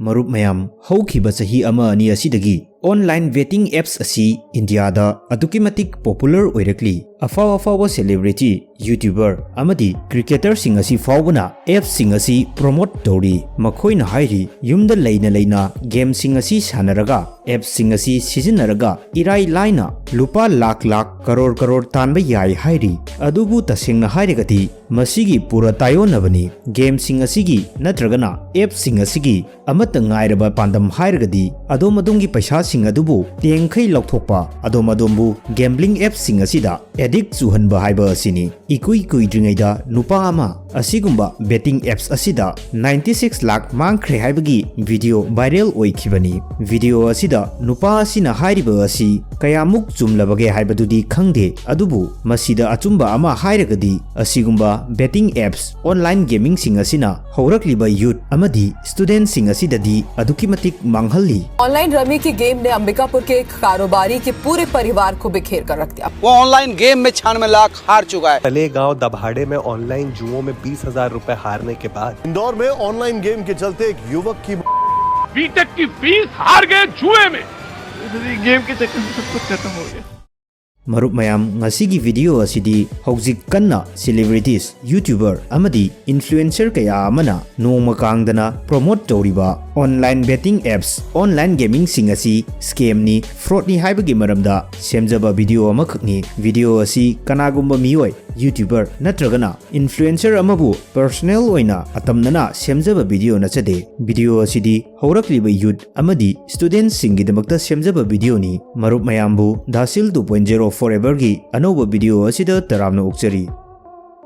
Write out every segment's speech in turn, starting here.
Marup mayam haukiba sahi ama ani asidagi online betting apps asi India da adukimatik popular oirakli afawa celebrity YouTuber amadi cricketer sing asi fawbana apps sing asi promote tori makhoina hairi yumda leina game sing asi sanaraga apps sing asi sizinaraga irai laina lupa lakh crore tanba yai hairi adubu tasingna hairigati masigi pura tayonabani game sing asigi natragana apps sing asigi amata ngairaba pandam hairigadi adomadungi paisa sing adubu tengkhai lokthokpa adomadumbu gambling apps sing asida addict zuhanba haiba asini ikui dringaida nupa ama asigumba betting apps asida 96 lakh mangkhre haibagi video viral oikhibani video asida nupa asina hairiba asi kayamuk chumlabage haibadudi khangde adubu masida achumba ama hairagadi asigumba betting apps online gaming sing asina haurakliba youth amadi student sing asidadi adukimatik manghalli online rummy की game ने अंबिकापुर के एक कारोबारी के पूरे परिवार को बिखेर कर रख दिया। वो ऑनलाइन गेम में 96 लाख हार चुका है। तलेगांव दभाड़े में ऑनलाइन जुओं में 20,000 रुपए हारने के बाद इंदौर में ऑनलाइन गेम के चलते एक युवक की बीटेक की फीस हार गए जुए में। गेम के चक्कर में सब कुछ खत्म हो गया। Marup mayam ngasigi video asidi hojik kanna celebrities YouTuber amadi influencer kaya amana nongma kangdana promote toriba online betting apps online gaming sing asi scam ni fraud ni haibagi maramda semjaba video amakhakni video asi kanagumba mioi YouTuber natragana influencer amabu personal oina atamnana semjaba video nachade video asidi haurakliba youth amadi students singi damakta semjaba video ni marup mayambu DAshil 2.0 4Ever gi anova video asida taramna ukjari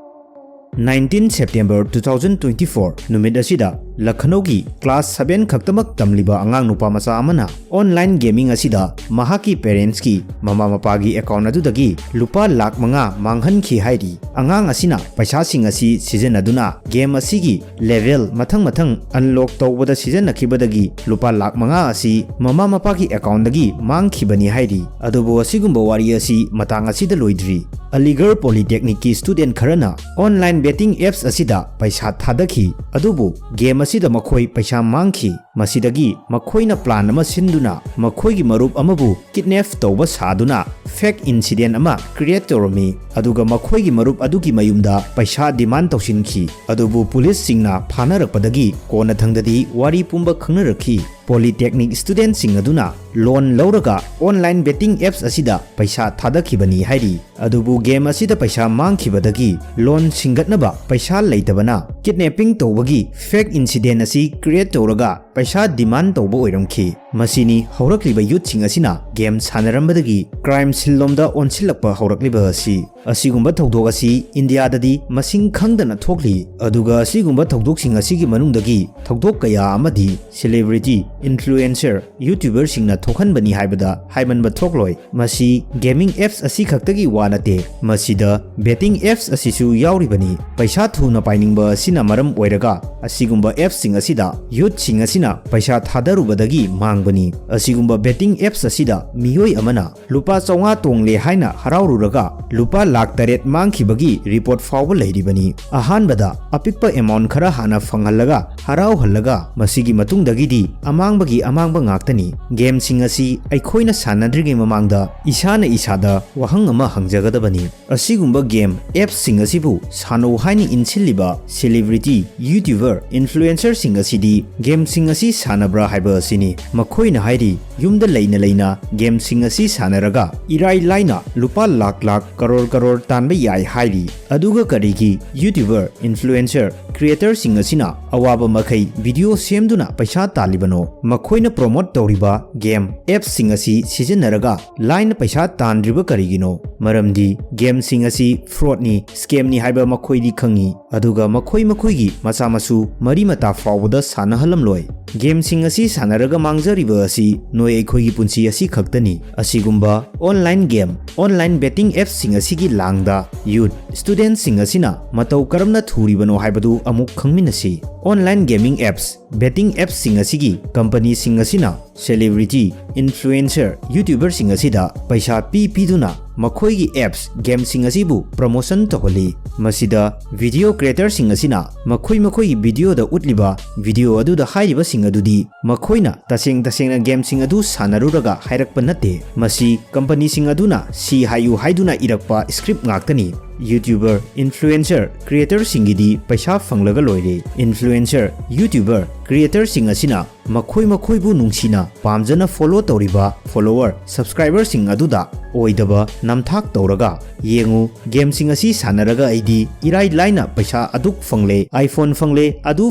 19 September 2024 numid asida Lucknow gi class 7 khaktamak tamliba angang nupa masa amana online gaming asida mahaki parents ki mama mapa gi account adudagi lupa lakh manga manghan khi hairi angang asina paisa sing asi season aduna game asigi level mathang unlock tawbada season nakhibadagi lupa lakh manga asi mama mapa ki account dagi mangkhibani hairi adubo asigumba wari asi matang asida loidri Aligarh Polytechnic ki student kharana online betting apps asida paisa thadakhi adubu game asida makhoi paisa mangkhi masidagi makhoina plan ama sinduna makhoigi marup amabu kidnap tawba saduna fake incident ama create toromi aduga makhoigi marup adugi mayumda paisa demand tawsinkhi adubu police singna phanarakpadagi kona thangdadi wari pumba khangnarakhi Polytechnic student sing aduna loan lauraga online betting apps asida paisa thadakhibani hairi adubu game asida paisa mangkhibadagi loan singatnaba paisa leitabana kidnapping tawbagi fake incident asi create tawraga paisa demand tawba oiramkhi masini haurakliba youth sing asina game sanarambadagi crime sillomda onsilakpa haurakliba asi asigumba thogdok asi India dadi masing khangdana thokli aduga asigumba thogdok sing asigi manungdagi thogdok kaya amadi celebrity influencer YouTuber singna thokhanbani haibada haimanba thokloi masi gaming apps asi khaktagi wanate masida betting apps asisu yauribani paisa thuna painingba asina maram oiraga asigumba apps sing asida youth sing asina paisa thadarubadagi mangbani asigumba betting apps asida miyoi amana lupa chawnga tongle haina haraururaga lupa lakh taret mangkhibagi report fawba leiribani ahanbada apikpa amount khara hana fanghallaga harau hallaga masigi matungdagidi amangba ngaktani game sing asi aikhoina sanadrigi mamangda isana isada wahang ama hangjagadabani asigumba game apps sing asibu sano haini insilliba celebrity YouTuber influencer sing asidi game sing asi sanabra haiba asini makhoina hairi yumda leina game sing asi sanaraga irai laina lupa lakh crore tanba yai hairi aduga karigi YouTuber influencer creator sing asina awaba makhai video semduna paisa talibano makhoina promote toriba game apps sing asi sizinaraga line paisa tandriba karigino maramdi game sing asi fraud ni scam ni haiba makhoi di khangi aduga makhoi gi macha masu mari mata fawda sanahalam loi game sing asi sanaraga mangjariba asi noi ekhoi gi punsi asi khaktani asigumba online game online betting apps sing asi gi langda youth student sing asina matau karamna thuribano haibadu amuk khangminasi online gaming apps betting apps sing asigi company sing asina celebrity, influencer, ꯌꯨꯇ꯭ꯌꯨꯕꯔꯁꯤꯡ ꯑꯁꯤꯗ ꯄꯩꯁꯥ ꯄꯤꯗꯨꯅ ꯃꯈꯣꯏꯒꯤ apps, ꯒꯦꯝꯁꯤꯡ ꯑꯁꯤꯕꯨ promotion ꯇꯧꯍꯜꯂꯤ꯫ ꯃꯁꯤꯗ video ꯀ꯭ꯔꯤꯌꯦꯇꯔꯁꯤꯡ ꯑꯁꯤꯅ ꯃꯈꯣꯏꯒꯤ ꯚꯤꯗꯤꯑꯣꯗ ꯎꯠꯂꯤꯕ ꯚꯤꯗꯤꯑꯣ ꯑꯗꯨꯗ ꯍꯥꯏꯔꯤꯕꯁꯤꯡ ꯑꯗꯨꯗꯤ ꯃꯈꯣꯏꯅ ꯇꯁꯦꯡꯅ ꯒꯦꯝꯁꯤꯡ ꯑꯗꯨ ꯁꯥꯟꯅꯔꯨꯔꯒ ꯍꯥꯏꯔꯛꯄ ꯅꯠꯇꯦ, ꯃꯁꯤ ꯀꯝꯄꯅꯤꯁꯤꯡ ꯑꯗꯨꯅ ꯁꯤ ꯍꯥꯏꯌꯨ ꯍꯥꯏꯗꯨꯅ ꯏꯔꯛꯄ ꯁ꯭ꯀ꯭ꯔꯤꯞ ꯉꯥꯛꯇꯅꯤ꯫ ꯌꯨꯇ꯭ꯌꯨꯕꯔ, ꯏꯟꯐ꯭ꯂꯨꯑꯦꯟꯁꯔ, ꯀ꯭ꯔꯤꯌꯦꯇꯔꯁꯤꯡꯒꯤꯗꯤ ꯄꯩꯁꯥ ꯐꯪꯂꯒ ꯂꯣꯏꯔꯦ꯫ ꯏꯟꯐ꯭ꯂꯨꯑꯦꯟꯁꯔ, ꯌꯨꯇ꯭ꯌꯨꯕꯔ, ꯀ꯭ꯔꯤꯌꯦꯇꯔꯁꯤꯡ ꯑꯁꯤꯅ ꯃꯈꯣꯏꯕꯨ ꯅꯨꯡꯁꯤꯅ ꯄꯥꯝꯖꯅ ꯐꯣꯂꯣ ꯇꯧꯔꯤꯕ ꯐꯣꯂꯣꯋꯔ, ꯁꯕꯁꯀ꯭ꯔꯥꯏꯕꯔꯁꯤꯡ ꯑꯗꯨꯗ ꯑꯣꯏꯗꯕ ꯅꯝꯊꯥꯛ ꯇꯧꯔꯒ "ꯌꯦꯡꯉꯨ, ꯒꯦꯝꯁꯤꯡ ꯑꯁꯤ ꯁꯥꯟꯅꯔꯒ ꯑꯩꯗꯤ ꯏꯔꯥꯏ ꯂꯥꯏꯅ ꯄꯩꯁꯥ ꯑꯗꯨꯛ ꯐꯪꯂꯦ, ꯑꯥꯏꯐꯣꯟ ꯐꯪꯂꯦ, ꯑꯗꯨ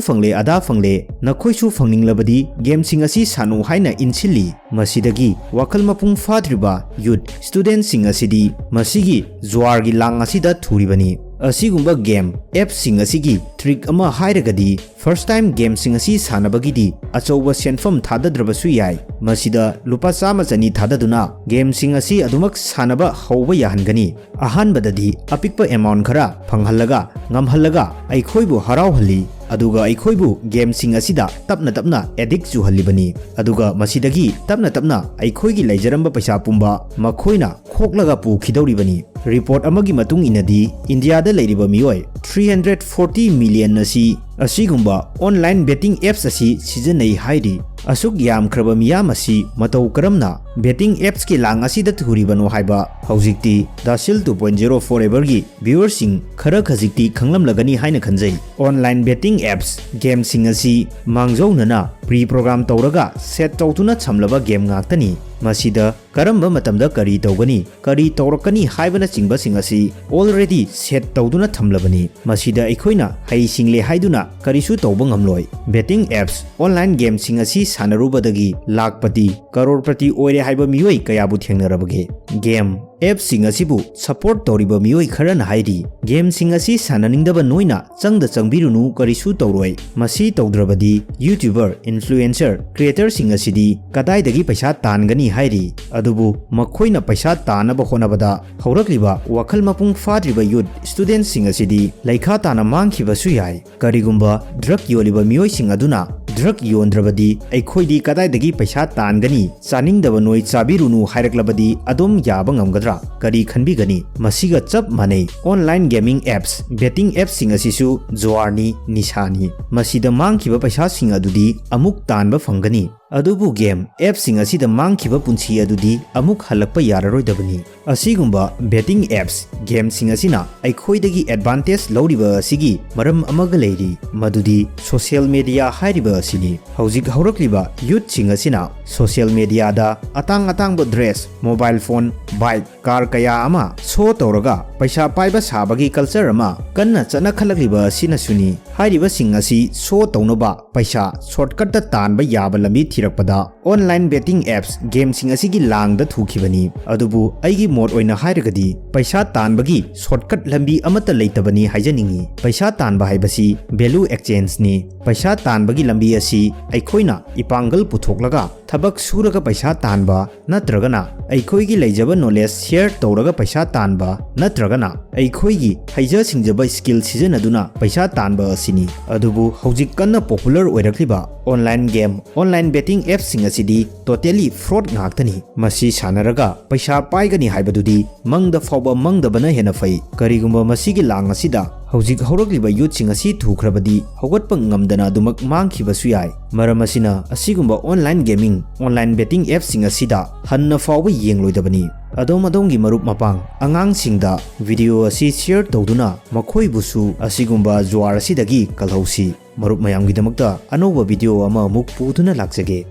ꯐꯪꯂꯦ, ꯑꯗꯥ ꯐꯪꯂꯦ, ꯅꯈꯣꯏꯁꯨ ꯐꯪꯅꯤꯡꯂꯕꯗꯤ ꯒꯦꯝꯁꯤꯡ ꯑꯁꯤ ꯁꯥꯟꯅꯧ" ꯍꯥꯏꯅ ꯏꯟꯁꯤꯜꯂꯤ꯫ ꯃꯁꯤꯗꯒꯤ ꯋꯥꯈꯜ ꯃꯄꯨꯡ ꯐꯥꯗ꯭ꯔꯤꯕ ꯌꯨꯠ ꯁ꯭ꯇꯨꯗꯦꯟꯠꯁꯤꯡ ꯑꯁꯤꯗꯤ ꯃꯁꯤꯒꯤ ꯖꯨꯋꯥꯔꯒꯤ ꯂꯥꯡ ꯑꯁꯤꯗ ꯊꯨꯔꯤꯕꯅꯤ꯫ ꯑꯁꯤꯒꯨꯝꯕ ꯒꯦꯝ ꯑꯦꯞꯁꯤꯡ ꯑꯁꯤꯒꯤ ꯇ꯭ꯔꯤꯛ ꯑꯃ ꯍꯥꯏꯔꯒꯗꯤ ꯐꯔꯁ ꯇꯥꯏꯝ ꯒꯦꯝꯁꯤꯡ ꯑꯁꯤ ꯁꯥꯟꯅꯕꯒꯤꯗꯤ ꯑꯆꯧꯕ ꯁꯦꯟꯐꯝ ꯊꯥꯗꯗ꯭ꯔꯕꯁꯨ ꯌꯥꯏ꯫ ꯃꯁꯤꯗ ꯂꯨꯄꯥ 100-200 ꯊꯥꯗꯗꯨꯅ ꯒꯦꯝꯁꯤꯡ ꯑꯁꯤ ꯑꯗꯨꯃꯛ ꯁꯥꯟꯅꯕ ꯍꯧꯕ ꯌꯥꯍꯟꯒꯅꯤ꯫ ꯑꯍꯥꯟꯕꯗꯗꯤ ꯑꯄꯤꯛꯄ ꯑꯦꯃꯥꯎꯟꯠ ꯈꯔ ꯐꯪꯍꯜꯂꯒ ꯉꯝꯍꯜꯂꯒ ꯑꯩꯈꯣꯏꯕꯨ ꯍꯔꯥꯎꯍꯜꯂꯤ, ꯑꯗꯨꯒ ꯑꯩꯈꯣꯏꯕꯨ ꯒꯦꯝꯁꯤꯡ ꯑꯁꯤꯗ ꯇꯞꯅ ꯑꯦꯗꯤꯛ ꯆꯨꯍꯜꯂꯤꯕꯅꯤ꯫ ꯑꯗꯨꯒ ꯃꯁꯤꯗꯒꯤ ꯇꯞꯅ ꯑꯩꯈꯣꯏꯒꯤ ꯂꯩꯖꯔꯝꯕ ꯄꯩꯁꯥ ꯄꯨꯝꯕ ꯃꯈꯣꯏꯅ ꯈꯣꯛꯂꯒ ꯄꯨꯈꯤꯗꯧꯔꯤꯕꯅꯤ꯫ ꯔꯤꯄꯣꯔꯠ ꯑꯃꯒꯤ ꯃꯇꯨꯡ ꯏꯟꯅꯗꯤ ꯏꯟꯗꯤꯌꯥꯗ ꯂꯩꯔꯤꯕ ꯃꯤꯑꯣꯏ 340 ꯃꯤꯂꯤꯌꯟ ꯑꯁꯤ ꯑꯁꯤꯒꯨꯝꯕ ꯑꯣꯟꯂꯥꯏꯟ ꯕꯦꯇꯤꯡ ꯑꯦꯞꯁ ꯑꯁꯤ ꯁꯤꯖꯤꯟꯅꯩ ꯍꯥꯏꯔꯤ꯫ ꯑꯁꯨꯛ ꯌꯥꯝꯈ꯭ꯔꯕ ꯃꯤꯌꯥꯝ ꯑꯁꯤ ꯃꯇꯧ ꯀꯔꯝꯅ ꯕꯦꯇꯤꯡ ꯑꯦꯞꯁꯀꯤ ꯂꯥꯡ ꯑꯁꯤꯗ ꯊꯨꯔꯤꯕꯅꯣ ꯍꯥꯏꯕ ꯍꯧꯖꯤꯛꯇꯤ DAshil 2.0 4Everꯒꯤ ꯚ꯭ꯌꯨꯋꯔꯁꯤꯡ ꯈꯔ ꯈꯖꯤꯛꯇꯤ ꯈꯪꯂꯝꯂꯒꯅꯤ ꯍꯥꯏꯅ ꯈꯟꯖꯩ꯫ ꯑꯣꯟꯂꯥꯏꯟ ꯕꯦꯇꯤꯡ ꯑꯦꯞꯁ, ꯒꯦꯝꯁꯤꯡ ꯑꯁꯤ ꯃꯥꯡꯖꯧꯅꯅ ꯄ꯭ꯔꯤ-ꯄ꯭ꯔꯣꯒ꯭ꯔꯥꯝ ꯇꯧꯔꯒ ꯁꯦꯠ ꯇꯧꯗꯨꯅ ꯊꯝꯂꯕ ꯒꯦꯝ ꯉꯥꯛꯇꯅꯤ꯫ ꯃꯁꯤꯗ ꯀꯔꯝꯕ ꯃꯇꯝꯗ ꯀꯔꯤ ꯇꯧꯒꯅꯤ, ꯀꯔꯤ ꯇꯧꯔꯛꯀꯅꯤ ꯍꯥꯏꯕꯅꯆꯤꯡꯕꯁꯤꯡ ꯑꯁꯤ ꯑꯣꯜꯔꯦꯗꯤ ꯁꯦꯠ ꯇꯧꯗꯨꯅ ꯊꯝꯂꯕꯅꯤ꯫ ꯃꯁꯤꯗ ꯑꯩꯈꯣꯏꯅ ꯍꯩ-ꯁꯤꯡꯂꯦ ꯍꯥꯏꯗꯨꯅ ꯀꯔꯤꯁꯨ ꯇꯧꯕ ꯉꯝꯂꯣꯏ꯫ ꯕꯦꯇꯤꯡ ꯑꯦꯞꯁ, ꯑꯣꯟꯂꯥꯏꯟ ꯒꯦꯝꯁꯤꯡ ꯑꯁꯤ ꯁꯥꯟꯅꯔꯨꯕꯗꯒꯤ ꯂꯥꯈꯄꯇꯤ, ꯀꯔꯣꯔꯄꯇꯤ ꯑꯣꯏꯔꯦ ꯍꯥꯏꯕ ꯃꯤꯑꯣꯏ ꯀꯌꯥꯕꯨ ꯊꯦꯡꯅꯔꯕꯒꯦ? ꯒꯦꯝ ꯑꯦꯞꯁꯤꯡ ꯑꯁꯤꯕꯨ ꯁꯄꯣꯔꯠ ꯇꯧꯔꯤꯕ ꯃꯤꯑꯣꯏ ꯈꯔꯅ ꯍꯥꯏꯔꯤ, "ꯒꯦꯝꯁꯤꯡ ꯑꯁꯤ ꯁꯥꯟꯅꯅꯤꯡꯗꯕ ꯅꯣꯏꯅ ꯆꯪꯕꯤꯔꯨꯅꯨ, ꯀꯔꯤꯁꯨ ꯇꯧꯔꯣꯏ꯫ ꯃꯁꯤ ꯇꯧꯗ꯭ꯔꯕꯗꯤ ꯌꯨꯇ꯭ꯌꯨꯕꯔ, ꯏꯟꯐ꯭ꯂꯨꯑꯦꯟꯁꯔ, ꯀ꯭ꯔꯤꯌꯦꯇꯔꯁꯤꯡ ꯑꯁꯤꯗꯤ ꯀꯗꯥꯏꯗꯒꯤ ꯄꯩꯁꯥ ꯇꯥꯟꯒꯅꯤ" ꯍꯥꯏꯔꯤ꯫ ꯑꯗꯨꯕꯨ ꯃꯈꯣꯏꯅ ꯄꯩꯁꯥ ꯇꯥꯟꯅꯕ ꯍꯣꯠꯅꯕꯗ ꯍꯧꯔꯛꯂꯤꯕ ꯋꯥꯈꯜ ꯃꯄꯨꯡ ꯐꯥꯗ꯭ꯔꯤꯕ ꯌꯨꯠ ꯁ꯭ꯇꯨꯗꯦꯟꯠꯁꯤꯡ ꯑꯁꯤꯗꯤ ꯂꯩꯈꯥ ꯇꯥꯅ ꯃꯥꯡꯈꯤꯕꯁꯨ ꯌꯥꯏ꯫ ꯀꯔꯤꯒꯨꯝꯕ ꯗ꯭ꯔꯒ ꯌꯣꯜꯂꯤꯕ ꯃꯤꯑꯣꯏꯁꯤꯡ ꯑꯗꯨꯅ ꯗ꯭ꯔꯒ ꯌꯣꯟꯗ꯭ꯔꯕꯗꯤ ꯑꯩꯈꯣꯏꯗꯤ ꯀꯗꯥꯏꯗꯒꯤ ꯄꯩꯁꯥ ꯇꯥꯟꯒꯅꯤ, ꯆꯥꯅꯤꯡꯗꯕ ꯅꯣꯏ ꯆꯥꯕꯤꯔꯨꯅꯨ ꯍꯥꯏꯔꯛꯂꯕꯗꯤ ꯑꯗꯨꯝ ꯌꯥꯕ ꯉꯝꯒꯗ꯭ꯔꯥ? ꯀꯔꯤ ꯈꯟꯕꯤꯒꯅꯤ? ꯃꯁꯤꯒ ꯆꯞ ꯃꯥꯟꯅꯩ꯫ ꯑꯣꯟꯂꯥꯏꯟ ꯒꯦꯃꯤꯡ ꯑꯦꯞꯁ, ꯕꯦꯇꯤꯡ ꯑꯦꯞꯁꯤꯡ ꯑꯁꯤꯁꯨ ꯖꯨꯋꯥꯔꯅꯤ, ꯅꯤꯁꯥꯅꯤ꯫ ꯃꯁꯤꯗ ꯃꯥꯡꯈꯤꯕ ꯄꯩꯁꯥꯁꯤꯡ ꯑꯗꯨꯗꯤ ꯑꯃꯨꯛ ꯇꯥꯟꯕ ꯐꯪꯒꯅꯤ, ꯑꯗꯨꯕꯨ ꯒꯦꯝ ꯑꯦꯞꯁꯤꯡ ꯑꯁꯤꯗ ꯃꯥꯡꯈꯤꯕ ꯄꯨꯟꯁꯤ ꯑꯗꯨꯗꯤ ꯑꯃꯨꯛ ꯍꯜꯂꯛꯄ ꯌꯥꯔꯔꯣꯏꯗꯕꯅꯤ꯫ ꯑꯁꯤꯒꯨꯝꯕ ꯕꯦꯇꯤꯡ ꯑꯦꯞꯁ, ꯒꯦꯝꯁꯤꯡ ꯑꯁꯤꯅ ꯑꯩꯈꯣꯏꯗꯒꯤ ꯑꯦꯗꯚꯥꯟꯇꯦꯖ ꯂꯧꯔꯤꯕ ꯑꯁꯤꯒꯤ ꯃꯔꯝ ꯑꯃꯒ ꯂꯩꯔꯤ, ꯃꯗꯨꯗꯤ ꯁꯣꯁꯤꯌꯦꯜ ꯃꯤꯗꯤꯌꯥ ꯍꯥꯏꯔꯤꯕ ꯑꯁꯤꯅꯤ꯫ ꯍꯧꯖꯤꯛ ꯍꯧꯔꯛꯂꯤꯕ ꯌꯨꯠꯁꯤꯡ ꯑꯁꯤꯅ ꯁꯣꯁꯤꯌꯦꯜ ꯃꯤꯗꯤꯌꯥꯗ ꯑꯇꯥꯡꯕ dress, mobile phone, bike, car ꯀꯌꯥ ꯑꯃ ꯁꯣ ꯇꯧꯔꯒ ꯄꯩꯁꯥ ꯄꯥꯏꯕ ꯁꯥꯕꯒꯤ ꯀꯜꯆꯔ ꯑꯃ ꯀꯟꯅ ꯆꯠꯅꯈꯠꯂꯛꯂꯤꯕ ꯑꯁꯤꯅꯁꯨꯅꯤ꯫ ꯍꯥꯏꯔꯤꯕꯁꯤꯡ ꯑꯁꯤ ꯁꯣ ꯇꯧꯅꯕ ꯄꯩꯁꯥ ꯁꯣꯔꯠꯀꯠꯇ ꯇꯥꯟꯕ ꯌꯥꯕ ꯂꯝꯕꯤ ꯊꯤꯔꯛꯄꯗ ꯑꯣꯟꯂꯥꯏꯟ ꯕꯦꯇꯤꯡ ꯑꯦꯞꯁ, ꯒꯦꯝꯁꯤꯡ ꯑꯁꯤꯒꯤ ꯂꯥꯡꯗ ꯊꯨꯈꯤꯕꯅꯤ꯫ ꯑꯗꯨꯕꯨ ꯑꯩꯒꯤ ꯃꯣꯠ ꯑꯣꯏꯅ ꯍꯥꯏꯔꯒꯗꯤ ꯄꯩꯁꯥ ꯇꯥꯟꯕꯒꯤ ꯁꯣꯔꯠꯀꯠ ꯂꯝꯕꯤ ꯑꯃꯠꯇ ꯂꯩꯇꯕꯅꯤ ꯍꯥꯏꯖꯅꯤꯡꯉꯤ꯫ ꯄꯩꯁꯥ ꯇꯥꯟꯕ ꯍꯥꯏꯕꯁꯤ ꯚꯦꯂꯨ ꯑꯦꯛꯁꯆꯦꯟꯖꯅꯤ꯫ ꯄꯩꯁꯥ ꯇꯥꯟꯕꯒꯤ ꯂꯝꯕꯤ ꯑꯁꯤ ꯑꯩꯈꯣꯏꯅ ꯏꯄꯥꯡꯒꯜ ꯄꯨꯊꯣꯛꯂꯒ ꯊꯕꯛ ꯁꯨꯔꯒ ꯄꯩꯁꯥ ꯇꯥꯟꯕ, ꯅꯠꯇ꯭ꯔꯒꯅ ꯑꯩꯈꯣꯏꯒꯤ ꯂꯩꯖꯕ ꯅꯣꯂꯦꯖ ꯁꯦꯌꯔ ꯇꯧꯔꯒ ꯄꯩꯁꯥ ꯇꯥꯟꯕ, ꯅꯠꯇ꯭ꯔꯒꯅ ꯑꯩꯈꯣꯏꯒꯤ ꯍꯩꯖ ꯁꯤꯡꯖꯕ ꯁ꯭ꯀꯤꯜ ꯁꯤꯖꯤꯟꯅꯗꯨꯅ ꯄꯩꯁꯥ ꯇꯥꯟꯕ ꯑꯁꯤꯅꯤ꯫ ꯑꯗꯨꯕꯨ ꯍꯧꯖꯤꯛ ꯀꯟꯅ ꯄꯣꯄꯨꯂꯔ ꯑꯣꯏꯔꯛꯂꯤꯕ ꯑꯣꯟꯂꯥꯏꯟ ꯒꯦꯝ, ꯑꯣꯟꯂꯥꯏꯟ ꯕꯦꯇꯤꯡ ꯑꯦꯞꯁꯤꯡ ꯑꯁꯤꯗꯤ ꯇꯣꯇꯦꯂꯤ ꯐ꯭ꯔꯣꯗ ꯉꯥꯛꯇꯅꯤ꯫ ꯃꯁꯤ ꯁꯥꯟꯅꯔꯒ ꯄꯩꯁꯥ ꯄꯥꯏꯒꯅꯤ ꯍꯥꯏꯕꯗꯨꯗꯤ ꯃꯪꯗ ꯐꯥꯎꯕ ꯃꯪꯗꯕꯅ ꯍꯦꯟꯅ ꯐꯩ꯫ ꯀꯔꯤꯒꯨꯝꯕ ꯃꯁꯤꯒꯤ ꯂꯥꯡ ꯑꯁꯤꯗ ꯍꯧꯖꯤꯛ ꯍꯧꯔꯛꯂꯤꯕ ꯌꯨꯠꯁꯤꯡ ꯑꯁꯤ ꯊꯨꯈ꯭ꯔꯕꯗꯤ ꯍꯧꯒꯠꯄ ꯉꯝꯗꯅ ꯑꯗꯨꯃꯛ ꯃꯥꯡꯈꯤꯕꯁꯨ ꯌꯥꯏ꯫ ꯃꯔꯝ ꯑꯁꯤꯅ ꯑꯁꯤꯒꯨꯝꯕ ꯑꯣꯟꯂꯥꯏꯟ ꯒꯦꯃꯤꯡ, ꯑꯣꯟꯂꯥꯏꯟ ꯕꯦꯇꯤꯡ ꯑꯦꯞꯁꯤꯡ ꯑꯁꯤꯗ ꯍꯟꯅ ꯐꯥꯎꯕ ꯌꯦꯡꯂꯣꯏꯗꯕꯅꯤ꯫ ꯑꯗꯣꯝꯒꯤ ꯃꯔꯨꯞ ꯃꯄꯥꯡ, ꯑꯉꯥꯡꯁꯤꯡꯗ ꯚꯤꯗꯤꯑꯣ ꯑꯁꯤ ꯁꯦꯌꯔ ꯇꯧꯗꯨꯅ ꯃꯈꯣꯏꯕꯨꯁꯨ ꯑꯁꯤꯒꯨꯝꯕ ꯖꯨꯋꯥꯔ ꯑꯁꯤꯗꯒꯤ ꯀꯜꯍꯧꯁꯤ꯫ ꯃꯔꯨꯞ ꯃꯌꯥꯝꯒꯤꯗꯃꯛꯇ ꯑꯅꯧꯕ ꯚꯤꯗꯤꯑꯣ ꯑꯃ ꯑꯃꯨꯛ ꯄꯨꯗꯨꯅ ꯂꯥꯛꯆꯒꯦ꯫